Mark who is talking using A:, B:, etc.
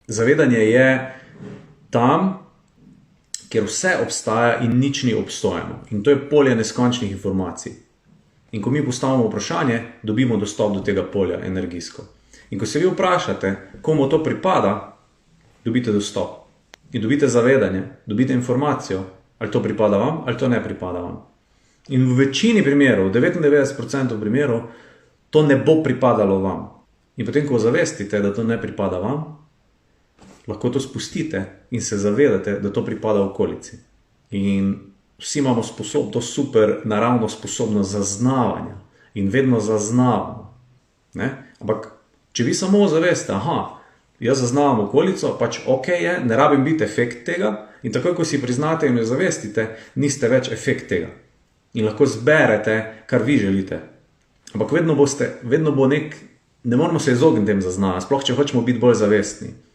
A: Zavedanje je tam, kjer vse obstaja in nič ni obstojeno. In to je polje neskončnih informacij. In ko mi postavimo vprašanje, dobimo dostop do tega polja energijsko. In ko se vi vprašate, komu to pripada, dobite dostop. In dobite zavedanje, dobite informacijo, ali to pripada vam, ali to ne pripada vam. In v večini primerov, 99% primerov, to ne bo pripadalo vam. In potem, ko zavestite, da to ne pripada vam, lahko to spustite in se zavedate, da to pripada okolici. In vsi imamo to super naravno sposobnost zaznavanja. In vedno zaznavamo. Ne? Ampak, če vi samo zaveste, jaz zaznavam okolico, pač ok je, ne rabim biti efekt tega, in takoj, ko si priznate in jo zavestite, niste več efekt tega. In lahko zberete, kar vi želite. Ampak vedno bo ne moramo se izogniti tem zaznavanjem, sploh če hočemo biti bolj zavestni.